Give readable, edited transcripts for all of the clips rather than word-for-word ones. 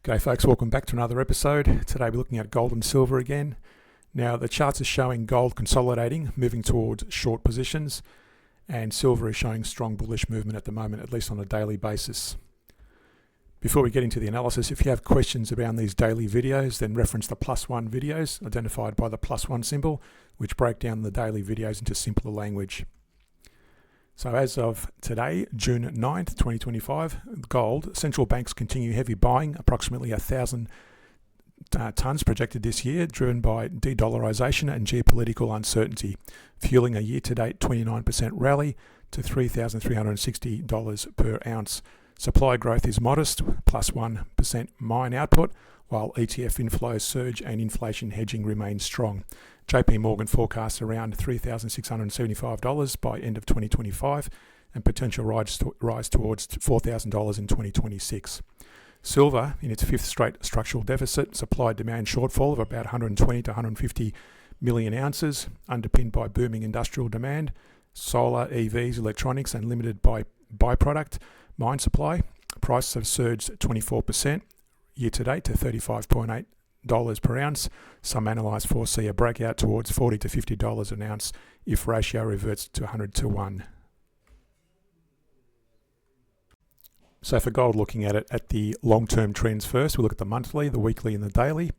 G'day folks, welcome back to another episode. Today we're looking at gold and silver again. Now the charts are showing gold consolidating, moving towards short positions, and silver is showing strong bullish movement at the moment, at least on a daily basis. Before we get into the analysis, if you have questions around these daily videos, then reference the +1 videos identified by the +1 symbol, which break down the daily videos into simpler language. So as of today, June 9th, 2025, gold, central banks continue heavy buying, approximately 1,000 tonnes projected this year, driven by de-dollarization and geopolitical uncertainty, fueling a year-to-date 29% rally to $3,360 per ounce. Supply growth is modest, +1% mine output, while ETF inflows surge and inflation hedging remains strong. JP Morgan forecasts around $3,675 by end of 2025 and potential rise towards $4,000 in 2026. Silver, in its fifth straight structural deficit, supply-demand shortfall of about 120 to 150 million ounces, underpinned by booming industrial demand, solar, EVs, electronics, and limited by byproduct mine supply. Prices have surged 24% year-to-date to $35.8 per ounce. Some analysts foresee a breakout towards $40 to $50 an ounce if ratio reverts to 100 to 1. So for gold, looking at it at the long-term trends first, we'll look at the monthly, the weekly and the daily.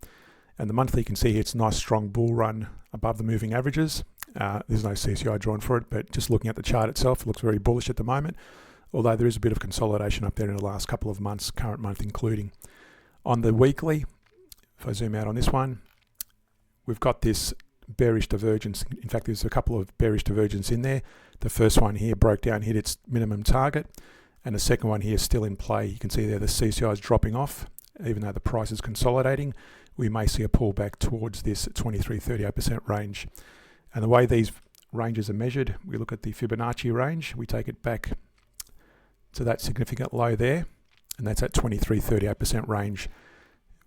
And the monthly, you can see here it's a nice strong bull run above the moving averages. There's no CCI drawn for it, but just looking at the chart itself, it looks very bullish at the moment, although there is a bit of consolidation up there in the last couple of months, current month including. On the weekly, if I zoom out on this one, we've got this bearish divergence. In fact, there's a couple of bearish divergences in there. The first one here broke down, hit its minimum target, and the second one here is still in play. You can see there the CCI is dropping off. Even though the price is consolidating, we may see a pullback towards this 23-38% range. And the way these ranges are measured, we look at the Fibonacci range, we take it back to that significant low there, and that's at 23-38% range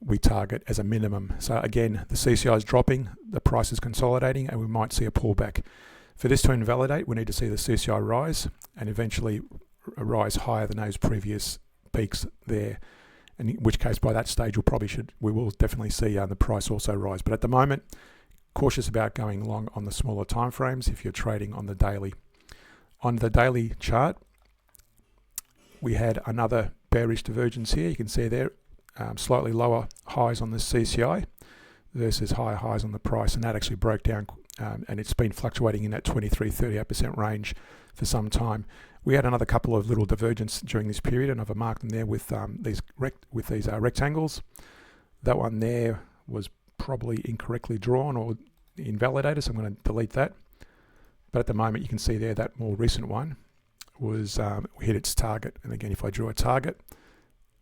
we target as a minimum. So again, the CCI is dropping, the price is consolidating, and we might see a pullback. For this to invalidate, we need to see the CCI rise and eventually rise higher than those previous peaks there. And in which case, by that stage, we will definitely see the price also rise. But at the moment, cautious about going long on the smaller time frames if you're trading on the daily. On the daily chart, we had another bearish divergence here. You can see there slightly lower highs on the CCI versus higher highs on the price, and that actually broke down and it's been fluctuating in that 23-38% range for some time. We had another couple of little divergence during this period, and I've marked them there with these rectangles. That one there was probably incorrectly drawn or invalidated, so I'm going to delete that. But at the moment, you can see there that more recent one was hit its target. And again, if I drew a target,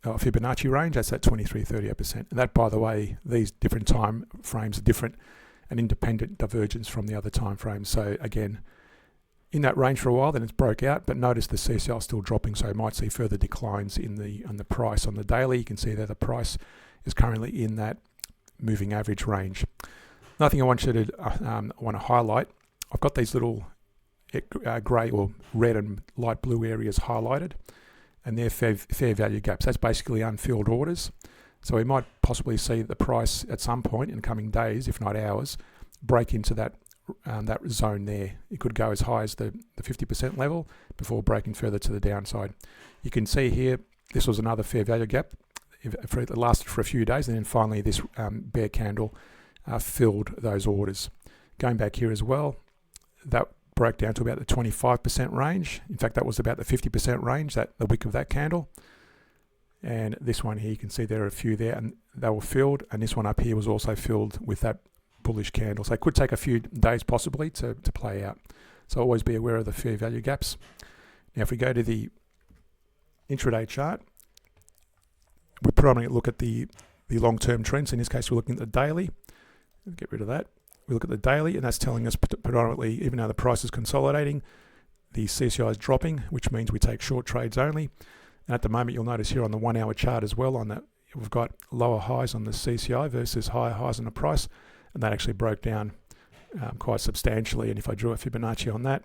Fibonacci range, that's at 23-38%. And that, by the way, these different time frames are different and independent divergence from the other time frames. So again, in that range for a while, then it's broke out, but notice the CCI is still dropping, so you might see further declines in the price. On the daily, you can see that the price is currently in that moving average range. Another thing I want you to want to highlight, I've got these little grey or red and light blue areas highlighted, and they're fair value gaps. That's basically unfilled orders. So we might possibly see the price at some point in the coming days, if not hours, break into that zone there. It could go as high as the 50% level before breaking further to the downside. You can see here, this was another fair value gap. It lasted for a few days, and then finally this bear candle filled those orders. Going back here as well, that broke down to about the 25% range. In fact, that was about the 50% range, the wick of that candle. And this one here, you can see there are a few there, and they were filled. And this one up here was also filled with that bullish candle. So it could take a few days possibly to play out. So always be aware of the fair value gaps. Now, if we go to the intraday chart, we predominantly look at the long-term trends. In this case, we're looking at the daily. Get rid of that. We look at the daily, and that's telling us predominantly, even though the price is consolidating, the CCI is dropping, which means we take short trades only. And at the moment, you'll notice here on the 1 hour chart as well, on that we've got lower highs on the CCI versus higher highs on the price, and that actually broke down quite substantially. And if I drew a Fibonacci on that,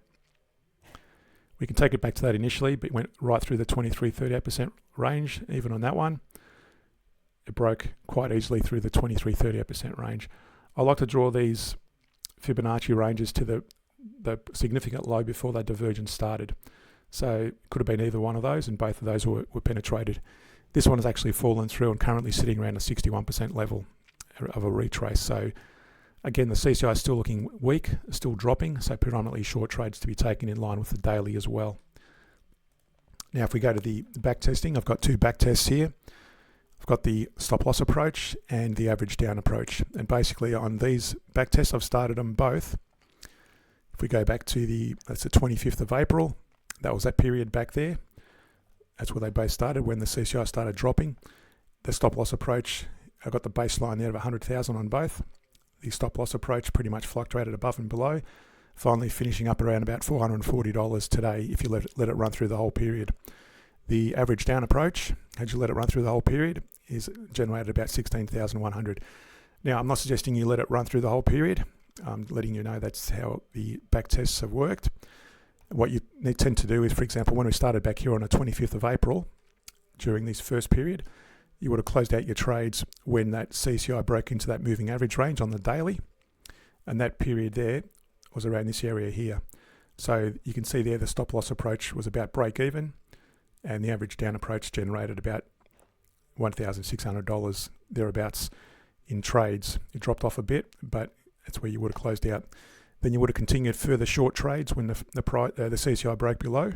we can take it back to that initially, but it went right through the 23-38% range, even on that one. it broke quite easily through the 23-38% range. I like to draw these Fibonacci ranges to the significant low before that divergence started. So it could have been either one of those, and both of those were penetrated. This one has actually fallen through and currently sitting around a 61% level of a retrace. So again, the CCI is still looking weak, still dropping, so predominantly short trades to be taken in line with the daily as well. Now if we go to the back testing, I've got two back tests here. I've got the stop loss approach and the average down approach. And basically on these back tests, I've started them both. If we go back to that's the 25th of April, that was that period back there. That's where they both started when the CCI started dropping. The stop loss approach, I got the baseline there of 100,000 on both. The stop loss approach pretty much fluctuated above and below, finally finishing up around about $440 today if you let it run through the whole period. The average down approach, had you let it run through the whole period, is generated about 16,100. Now, I'm not suggesting you let it run through the whole period. I'm letting you know that's how the back tests have worked. What you tend to do is, for example, when we started back here on the 25th of April, during this first period, you would have closed out your trades when that CCI broke into that moving average range on the daily. And that period there was around this area here. So you can see there the stop loss approach was about break even, and the average down approach generated about $1,600 thereabouts in trades. It dropped off a bit, but that's where you would have closed out. Then you would have continued further short trades when the CCI broke below,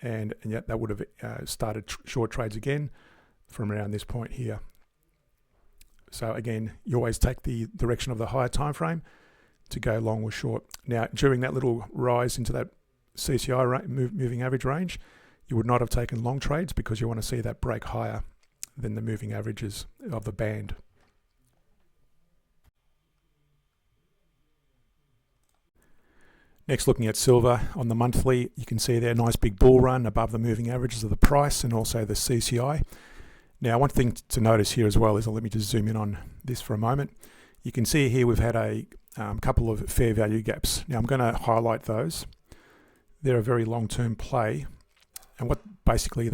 and yet that would have started short trades again from around this point here. So again, you always take the direction of the higher time frame to go long or short. Now, during that little rise into that CCI moving average range, you would not have taken long trades because you want to see that break higher than the moving averages of the band. Next, looking at silver on the monthly, you can see there a nice big bull run above the moving averages of the price and also the CCI. Now, one thing to notice here as well is, let me just zoom in on this for a moment. You can see here we've had a couple of fair value gaps. Now, I'm going to highlight those. They're a very long-term play, and what basically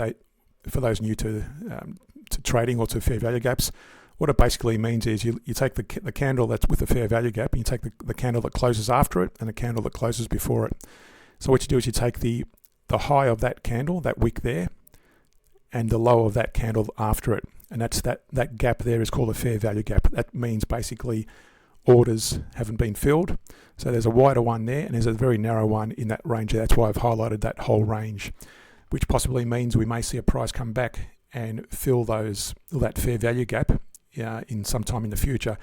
for those new to trading or to fair value gaps, what it basically means is you take the candle that's with the fair value gap, and you take the candle that closes after it and the candle that closes before it. So what you do is you take the high of that candle, that wick there, and the low of that candle after it. And that's that gap there is called a fair value gap. That means basically orders haven't been filled. So there's a wider one there and there's a very narrow one in that range. That's why I've highlighted that whole range, which possibly means we may see a price come back and fill that fair value gap in some time in the future.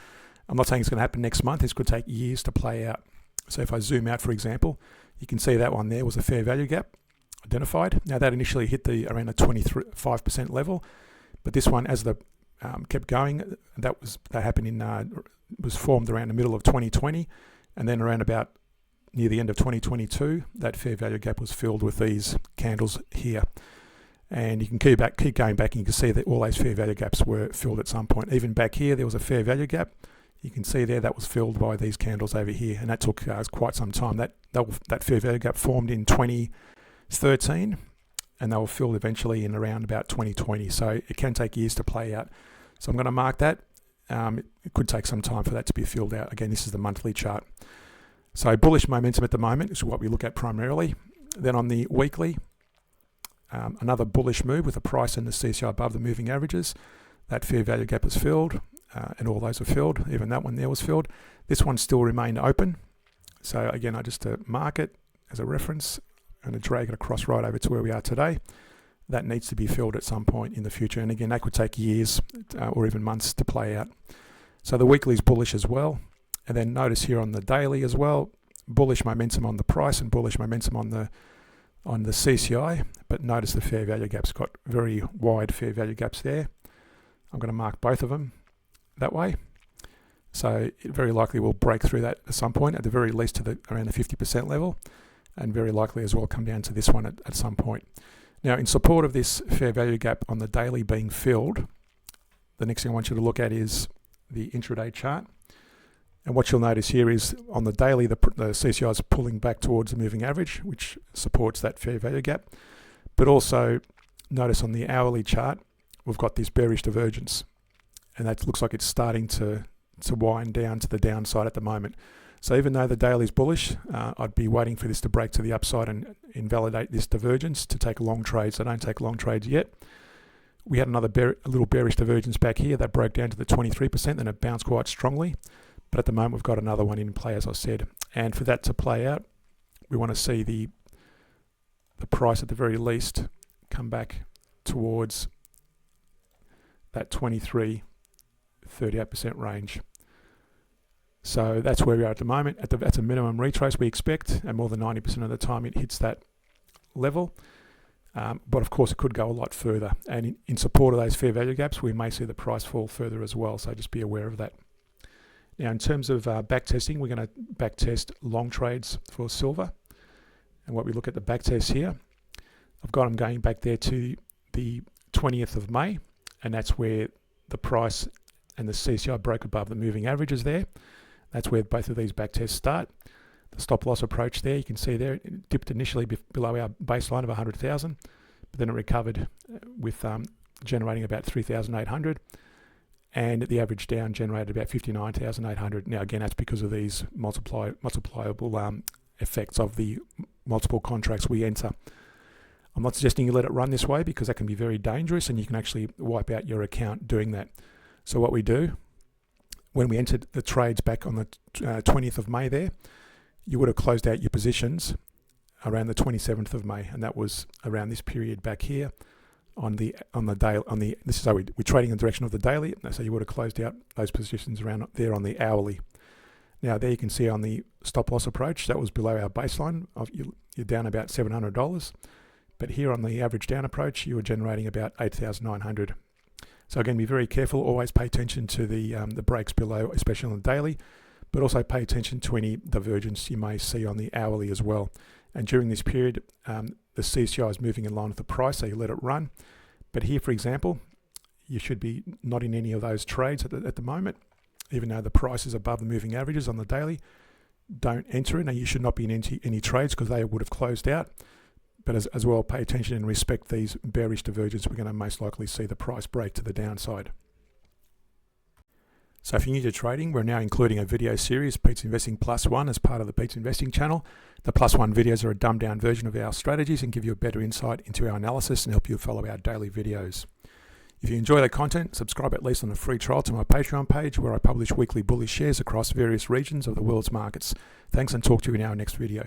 I'm not saying it's going to happen next month. This could take years to play out. So if I zoom out, for example, you can see that one there was a fair value gap identified. Now that initially hit around the 25% level, but this one, as the kept going, that happened was formed around the middle of 2020, and then around about near the end of 2022, that fair value gap was filled with these candles here. And you can keep going back, and you can see that all those fair value gaps were filled at some point. Even back here, there was a fair value gap. You can see there that was filled by these candles over here, and that took quite some time. That fair value gap formed in 2013, and they were filled eventually in around about 2020. So it can take years to play out. So I'm going to mark that. It could take some time for that to be filled out. Again, this is the monthly chart. So bullish momentum at the moment is what we look at primarily. Then on the weekly, another bullish move with the price and the CCI above the moving averages. That fair value gap is filled, and all those are filled. Even that one there was filled. This one still remained open. So again, I just mark it as a reference and drag it across right over to where we are today. That needs to be filled at some point in the future. And again, that could take years or even months to play out. So the weekly is bullish as well. And then notice here on the daily as well, bullish momentum on the price and bullish momentum on the CCI. But notice the fair value gap's got very wide fair value gaps there. I'm going to mark both of them that way. So it very likely will break through that at some point, at the very least to around the 50% level, and very likely as well come down to this one at some point. Now, in support of this fair value gap on the daily being filled, the next thing I want you to look at is the intraday chart. And what you'll notice here is on the daily, the CCI is pulling back towards the moving average, which supports that fair value gap. But also notice on the hourly chart, we've got this bearish divergence. and that looks like it's starting to wind down to the downside at the moment. So even though the daily is bullish, I'd be waiting for this to break to the upside and invalidate this divergence to take long trades. I don't take long trades yet. We had another a little bearish divergence back here that broke down to the 23%, and it bounced quite strongly. But at the moment, we've got another one in play, as I said. And for that to play out, we want to see the price at the very least come back towards that 23, 38% range. So that's where we are at the moment. That's a minimum retrace we expect, and more than 90% of the time it hits that level. But of course, it could go a lot further. And in support of those fair value gaps, we may see the price fall further as well. So just be aware of that. Now, in terms of back testing, we're going to back test long trades for silver. And what we look at the back test here, I've got them going back there to the 20th of May, and that's where the price and the CCI broke above the moving averages there. That's where both of these back tests start. The stop loss approach there, you can see there, it dipped initially below our baseline of 100,000, but then it recovered with generating about 3,800, and the average down generated about 59,800. Now again, that's because of these multipliable effects of the multiple contracts we enter. I'm not suggesting you let it run this way, because that can be very dangerous and you can actually wipe out your account doing that. So what we do, when we entered the trades back on the 20th of May there, you would have closed out your positions around the 27th of May, and that was around this period back here on the daily. This is how we're trading in the direction of the daily, so you would have closed out those positions around there on the hourly. Now there you can see on the stop loss approach, that was below our baseline. You're down about $700, but here on the average down approach, you were generating about 8,900. So again, be very careful. Always pay attention to the breaks below, especially on the daily, but also pay attention to any divergence you may see on the hourly as well. And during this period, the CCI is moving in line with the price, so you let it run. But here, for example, you should be not in any of those trades at the moment, even though the price is above the moving averages on the daily. Don't enter it. Now, you should not be in any trades because they would have closed out. But as well, pay attention and respect these bearish divergences. We're going to most likely see the price break to the downside. So if you're new to trading, we're now including a video series, Pete's Investing Plus One, as part of the Pete's Investing channel. The Plus One videos are a dumbed down version of our strategies and give you a better insight into our analysis and help you follow our daily videos. If you enjoy the content, subscribe at least on a free trial to my Patreon page, where I publish weekly bullish shares across various regions of the world's markets. Thanks, and talk to you in our next video.